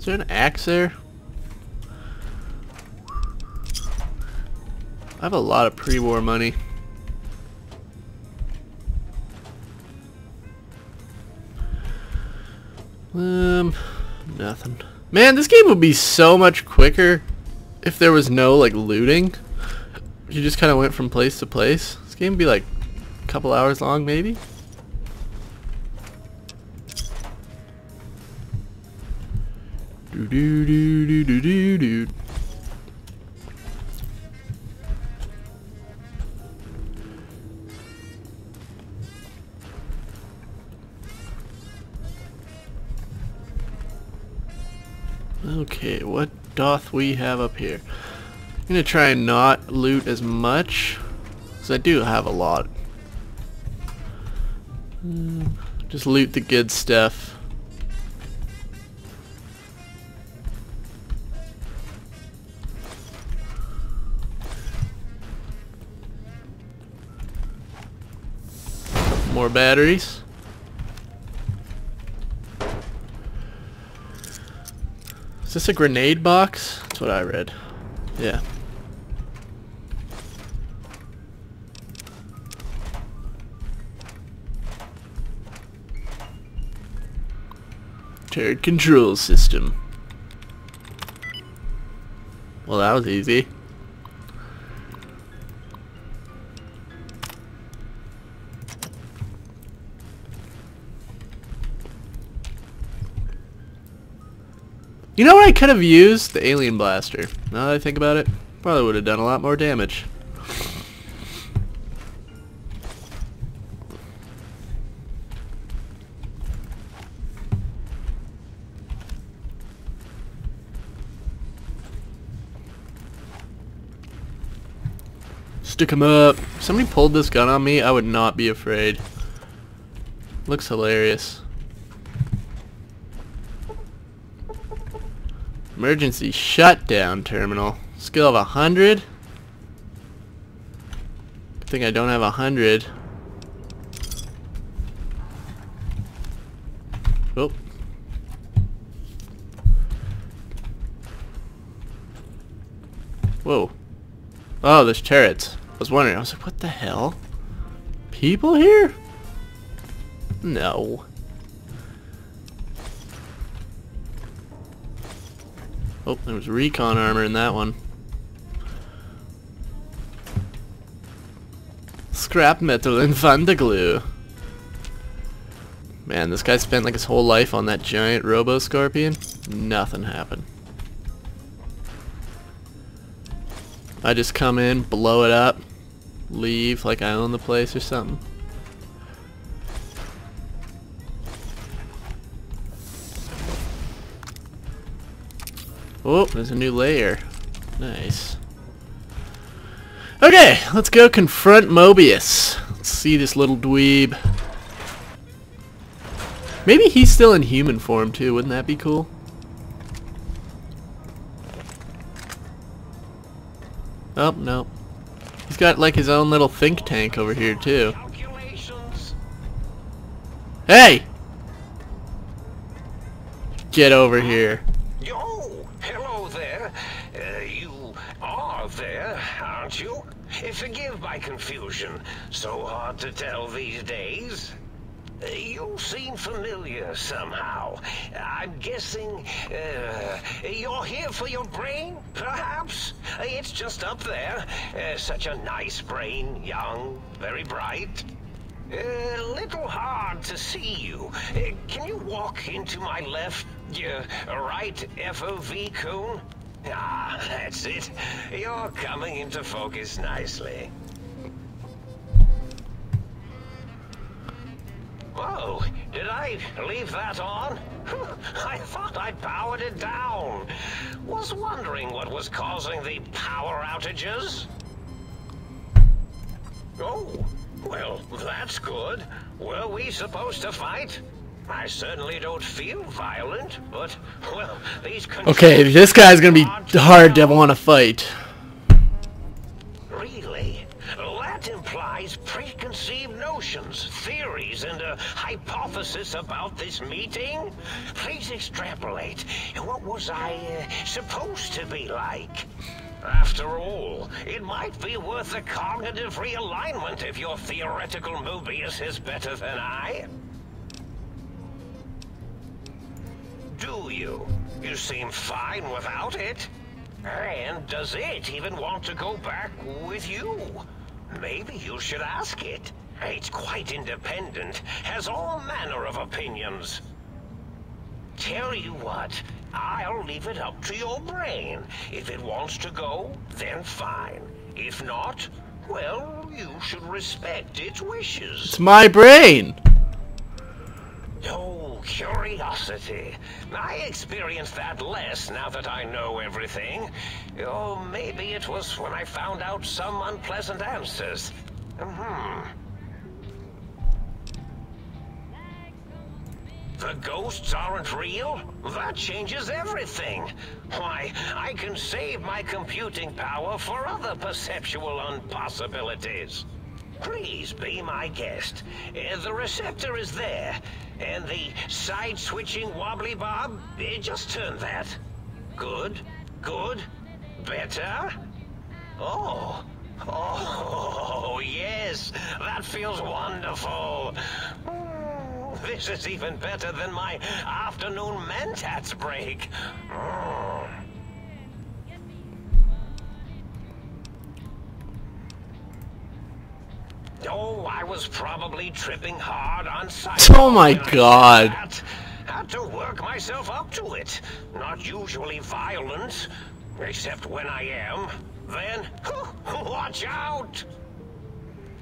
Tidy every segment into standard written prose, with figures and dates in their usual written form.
Is there an axe there? I have a lot of pre-war money. Nothing. Man, this game would be so much quicker if there was no like looting. You just kind of went from place to place. This game would be like a couple hours long, maybe. Do do do do do do do. Okay, what doth we have up here? I'm gonna try and not loot as much, because I do have a lot. Just loot the good stuff. More batteries. Is this a grenade box? That's what I read. Yeah. Turret control system. Well, that was easy. You know what I could have used? The alien blaster. Now that I think about it, probably would have done a lot more damage. Stick 'em up. If somebody pulled this gun on me, I would not be afraid. Looks hilarious. Emergency shutdown terminal. Skill of 100. Good thing I don't have 100. Oh. Whoa. Oh, there's turrets. I was wondering. I was like, what the hell? People here? No. Oh, there was recon armor in that one. Scrap metal and Vanderglue. Man, this guy spent like his whole life on that giant robo-scorpion. Nothing happened. I just come in, blow it up, leave like I own the place or something. Oh, there's a new layer. Nice. Okay, let's go confront Mobius. Let's see this little dweeb. Maybe he's still in human form too, wouldn't that be cool? Oh, no. He's got like his own little think tank over here too. Hey! Get over here. There, aren't you? Forgive my confusion. So hard to tell these days. You seem familiar somehow. I'm guessing you're here for your brain, perhaps? It's just up there. Such a nice brain, young, very bright. A little hard to see you. Can you walk into my left, right FOV cone? Ah, that's it. You're coming into focus nicely. Whoa, did I leave that on? I thought I powered it down. Was wondering what was causing the power outages. Oh, well, that's good. Were we supposed to fight? I certainly don't feel violent, but, well, these... Okay, this guy's gonna be hard to want to fight. Really? That implies preconceived notions, theories, and a hypothesis about this meeting? Please extrapolate. What was I supposed to be like? After all, it might be worth a cognitive realignment if your theoretical Mobius is better than I. Do you? You seem fine without it. And does it even want to go back with you? Maybe you should ask it. It's quite independent, has all manner of opinions. Tell you what, I'll leave it up to your brain. If it wants to go, then fine. If not, well, you should respect its wishes. It's my brain! Oh, curiosity. I experience that less now that I know everything. Or maybe it was when I found out some unpleasant answers. The ghosts aren't real? That changes everything. Why, I can save my computing power for other perceptual impossibilities. Please be my guest. The receptor is there, and the side-switching wobbly bob, just turn that. Good, good, better. Oh, yes, that feels wonderful. This is even better than my afternoon mentats break. Oh, I was probably tripping hard on sight. Oh my god. Had to work myself up to it. Not usually violent, except when I am. Then, watch out!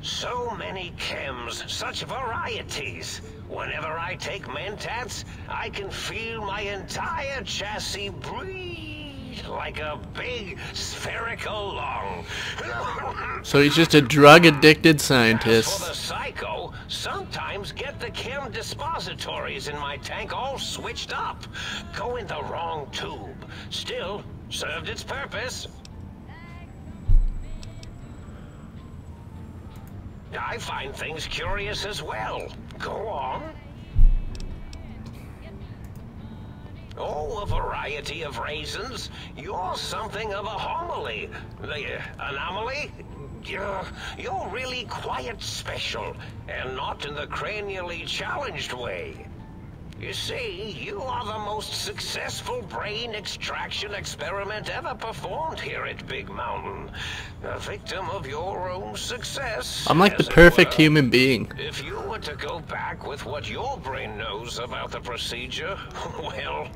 So many chems, such varieties. Whenever I take mentats, I can feel my entire chassis breathe like a big spherical lung. So he's just a drug-addicted scientist. As for the psycho, sometimes get the chem dispositories in my tank all switched up. Go in the wrong tube. Still, served its purpose. I find things curious as well. Go on. Oh, a variety of raisins. You're something of a homily. Anomaly? You're really quite special, and not in the cranially challenged way. You see, you are the most successful brain extraction experiment ever performed here at Big Mountain. A victim of your own success. I'm like the perfect human being. If you were to go back with what your brain knows about the procedure, well,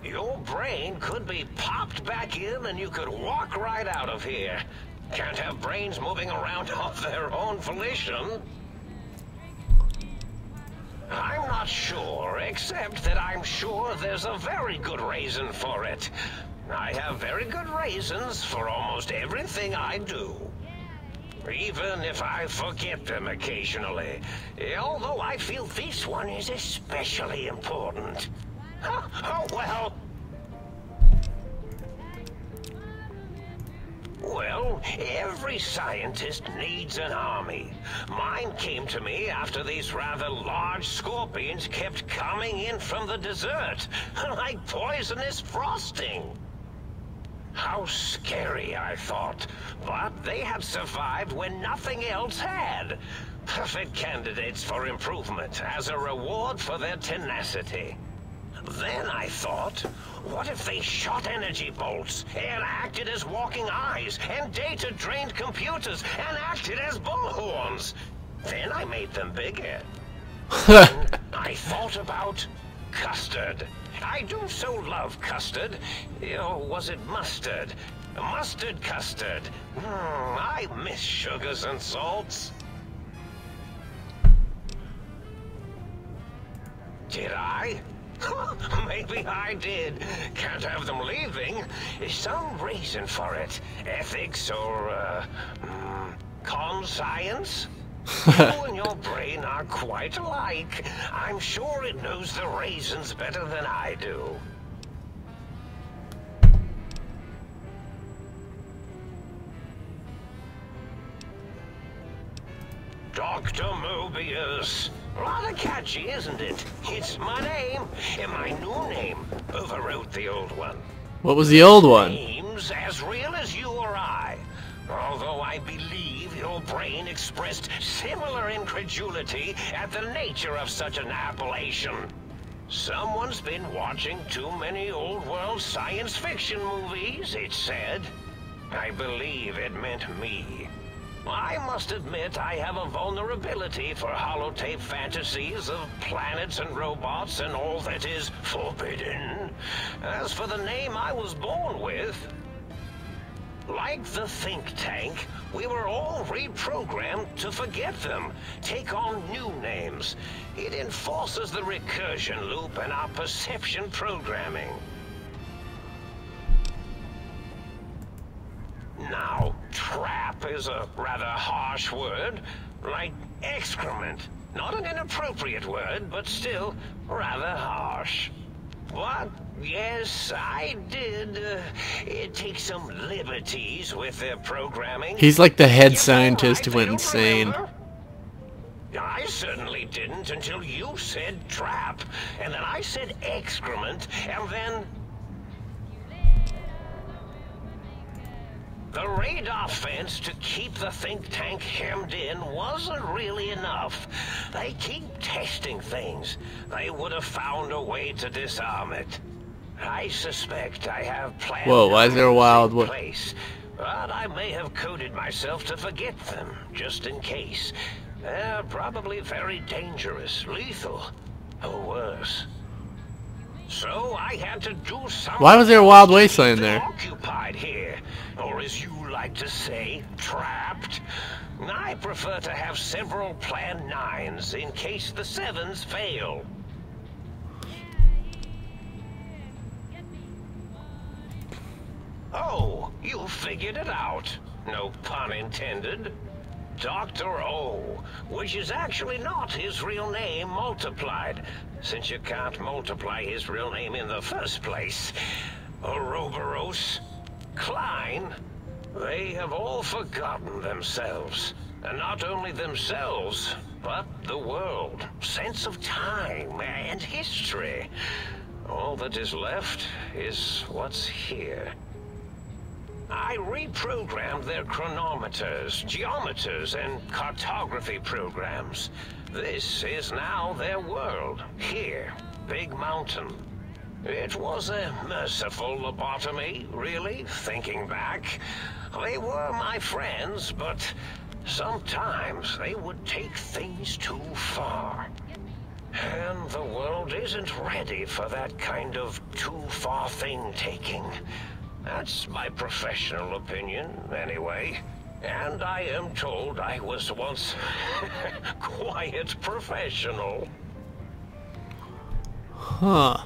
your brain could be popped back in and you could walk right out of here. Can't have brains moving around of their own volition. I'm not sure, except that I'm sure there's a very good reason for it. I have very good reasons for almost everything I do. Even if I forget them occasionally. Although I feel this one is especially important. Oh, well. Well, every scientist needs an army. Mine came to me after these rather large scorpions kept coming in from the desert, like poisonous frosting. How scary, I thought, but they had survived when nothing else had. Perfect candidates for improvement as a reward for their tenacity. Then I thought, what if they shot energy bolts and acted as walking eyes and data-drained computers and acted as bullhorns? Then I made them bigger. Then I thought about custard. I do so love custard. Or was it mustard? Mustard custard. I miss sugars and salts. Did I? Maybe I did. Can't have them leaving. Some reason for it. Ethics or, con-science? You and your brain are quite alike. I'm sure it knows the reasons better than I do. Dr. Mobius. Rather catchy, isn't it? It's my name, and my new name overwrote the old one. What was the old one? Name's as real as you or I. Although I believe your brain expressed similar incredulity at the nature of such an appellation. Someone's been watching too many old-world science fiction movies, it said. I believe it meant me. I must admit I have a vulnerability for holotape fantasies of planets and robots and all that is forbidden. As for the name I was born with, like the think tank, we were all reprogrammed to forget them, take on new names. It enforces the recursion loop in our perception programming. Now, trap is a rather harsh word, like excrement. Not an inappropriate word, but still rather harsh. But, yes, I did take some liberties with their programming. He's like the head scientist who went insane. Remember? I certainly didn't until you said trap, and then I said excrement, and then... The radar fence to keep the think tank hemmed in wasn't really enough. They keep testing things. They would have found a way to disarm it. I suspect I have plans. Whoa, why is there a wild one? Place, but I may have coded myself to forget them, just in case. They're probably very dangerous, lethal, or worse. So I had to do something. Why was there a wild wasteland there? Occupied here, or as you like to say, trapped. I prefer to have several Plan 9s in case the 7s fail. Oh, you figured it out. No pun intended. Dr. O, which is actually not his real name multiplied, since you can't multiply his real name in the first place. Ouroboros, Klein, they have all forgotten themselves. And not only themselves, but the world, sense of time and history. All that is left is what's here. I reprogrammed their chronometers, geometers, and cartography programs. This is now their world, here, Big Mountain. It was a merciful lobotomy, really, thinking back. They were my friends, but sometimes they would take things too far. And the world isn't ready for that kind of too-far thing-taking. That's my professional opinion, anyway. And I am told I was once quite professional. Huh.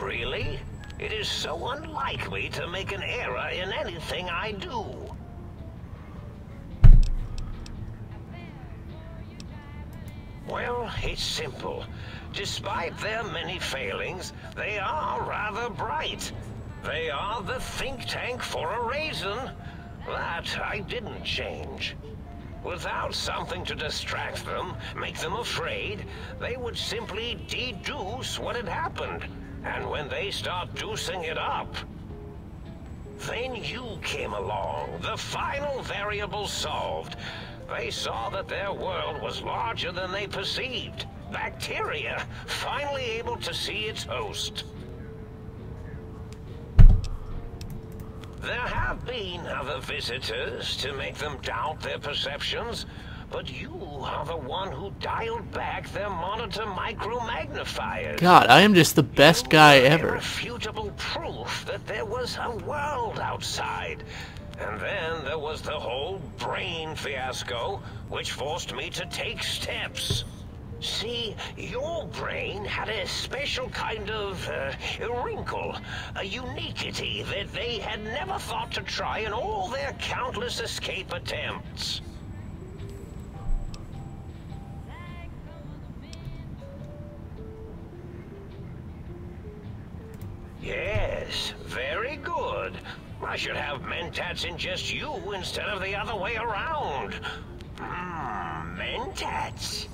Really? It is so unlike me to make an error in anything I do. Well, it's simple. Despite their many failings, they are rather bright. They are the think tank for a reason. That I didn't change. Without something to distract them, make them afraid, they would simply deduce what had happened. And when they start deucing it up, then you came along, the final variable solved. They saw that their world was larger than they perceived. Bacteria, finally able to see its host. There have been other visitors to make them doubt their perceptions, but you are the one who dialed back their monitor micromagnifiers. God, I am just the best guy ever. Irrefutable proof that there was a world outside. And then there was the whole brain fiasco, which forced me to take steps. See, your brain had a special kind of wrinkle, a uniquity that they had never thought to try in all their countless escape attempts. Yes, Yes, very good. I should have mentats ingest you instead of the other way around. Mentats.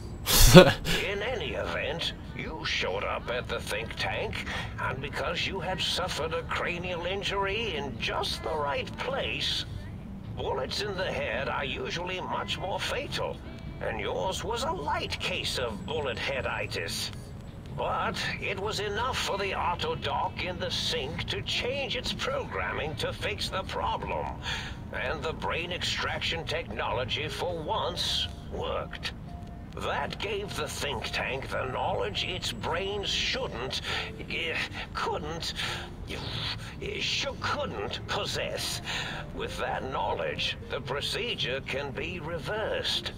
In any event, you showed up at the think tank, and because you had suffered a cranial injury in just the right place, bullets in the head are usually much more fatal, and yours was a light case of bullet headitis. But it was enough for the auto dock in the sink to change its programming to fix the problem, and the brain extraction technology for once worked. That gave the think tank the knowledge its brains couldn't possess. With that knowledge, the procedure can be reversed.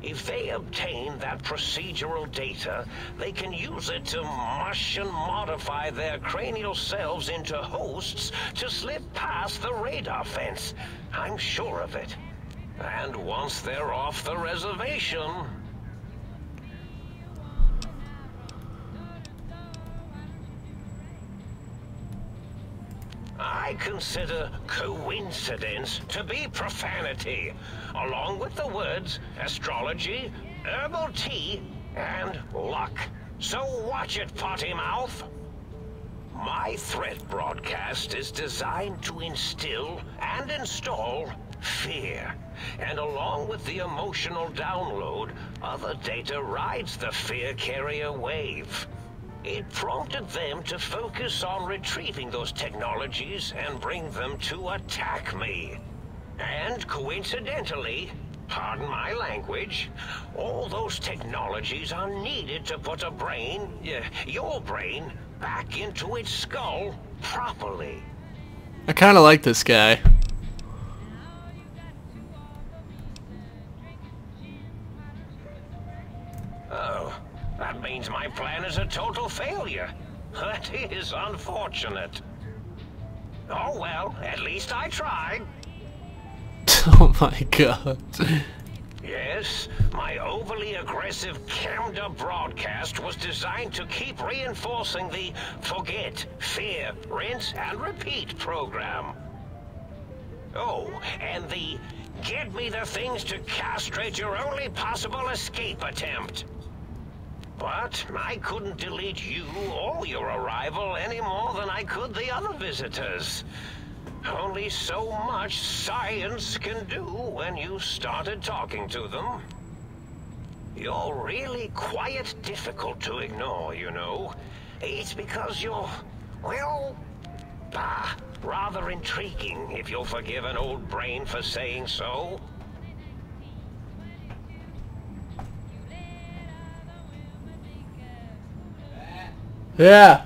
If they obtain that procedural data, they can use it to mush and modify their cranial selves into hosts to slip past the radar fence. I'm sure of it. And once they're off the reservation... I consider coincidence to be profanity, along with the words astrology, herbal tea, and luck. So watch it, potty mouth. My threat broadcast is designed to instill and install fear. And along with the emotional download, other data rides the fear carrier wave. It prompted them to focus on retrieving those technologies and bring them to attack me. And coincidentally, pardon my language, all those technologies are needed to put a brain, your brain, back into its skull properly. I kind of like this guy. Oh, that means my plan is a total failure. That is unfortunate. Oh well, at least I tried. Oh my god. Yes, my overly aggressive cammed-up broadcast was designed to keep reinforcing the forget, fear, rinse, and repeat program. Oh, and the get me the things to castrate your only possible escape attempt. But I couldn't delete you or your arrival any more than I could the other visitors. Only so much science can do when you started talking to them. You're really quite difficult to ignore, you know. It's because you're, well, rather intriguing, if you'll forgive an old brain for saying so. Yeah.